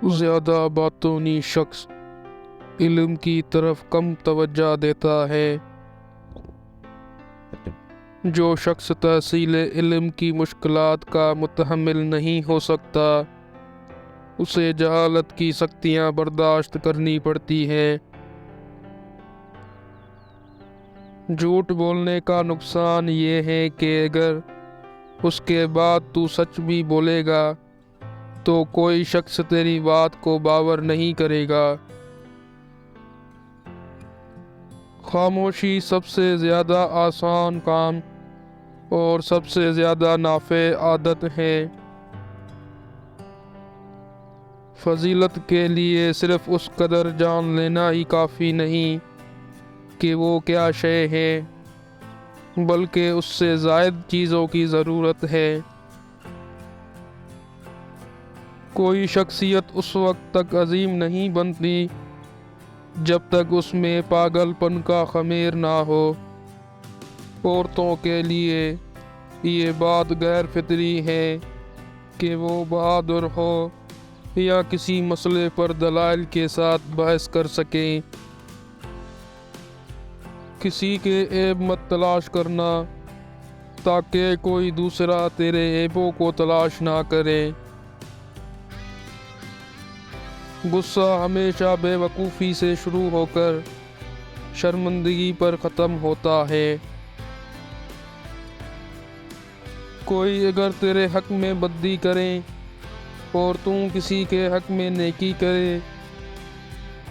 زیادہ باطنی شخص علم کی طرف کم توجہ دیتا ہے۔ جو شخص تحصیل علم کی مشکلات کا متحمل نہیں ہو سکتا، اسے جہالت کی سختیاں برداشت کرنی پڑتی ہیں۔ جھوٹ بولنے کا نقصان یہ ہے کہ اگر اس کے بعد تو سچ بھی بولے گا تو کوئی شخص تیری بات کو باور نہیں کرے گا۔ خاموشی سب سے زیادہ آسان کام اور سب سے زیادہ نافع عادت ہے۔ فضیلت کے لیے صرف اس قدر جان لینا ہی کافی نہیں کہ وہ کیا شے ہے، بلکہ اس سے زائد چیزوں کی ضرورت ہے۔ کوئی شخصیت اس وقت تک عظیم نہیں بنتی جب تک اس میں پاگل پن کا خمیر نہ ہو۔ عورتوں کے لیے یہ بات غیر فطری ہے کہ وہ بہادر ہو یا کسی مسئلے پر دلائل کے ساتھ بحث کر سکیں۔ کسی کے عیب مت تلاش کرنا تاکہ کوئی دوسرا تیرے عیبوں کو تلاش نہ کرے۔ غصہ ہمیشہ بے وقوفی سے شروع ہو کر شرمندگی پر ختم ہوتا ہے۔ کوئی اگر تیرے حق میں بدی کرے اور تم کسی کے حق میں نیکی کرے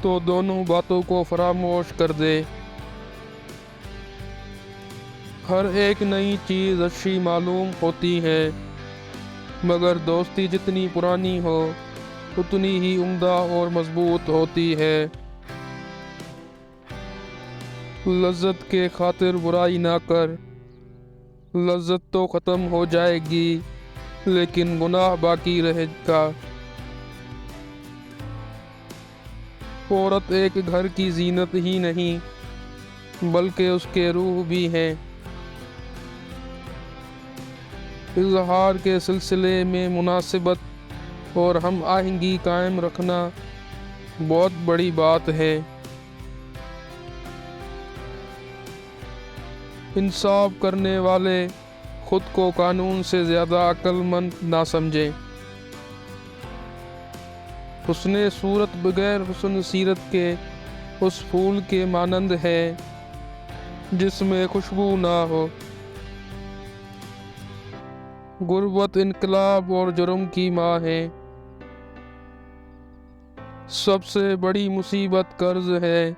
تو دونوں باتوں کو فراموش کر دے۔ ہر ایک نئی چیز اچھی معلوم ہوتی ہے، مگر دوستی جتنی پرانی ہو اتنی ہی عمدہ اور مضبوط ہوتی ہے۔ لذت کے خاطر برائی نہ کر، لذت تو ختم ہو جائے گی لیکن گناہ باقی رہے گا۔ عورت ایک گھر کی زینت ہی نہیں بلکہ اس کے روح بھی ہے۔ اظہار کے سلسلے میں مناسبت اور ہم آہنگی قائم رکھنا بہت بڑی بات ہے۔ انصاف کرنے والے خود کو قانون سے زیادہ عقل مند نہ سمجھیں۔ حسن صورت بغیر حسن سیرت کے اس پھول کے مانند ہے جس میں خوشبو نہ ہو۔ غربت انقلاب اور جرم کی ماں ہے۔ سب سے بڑی مصیبت قرض ہے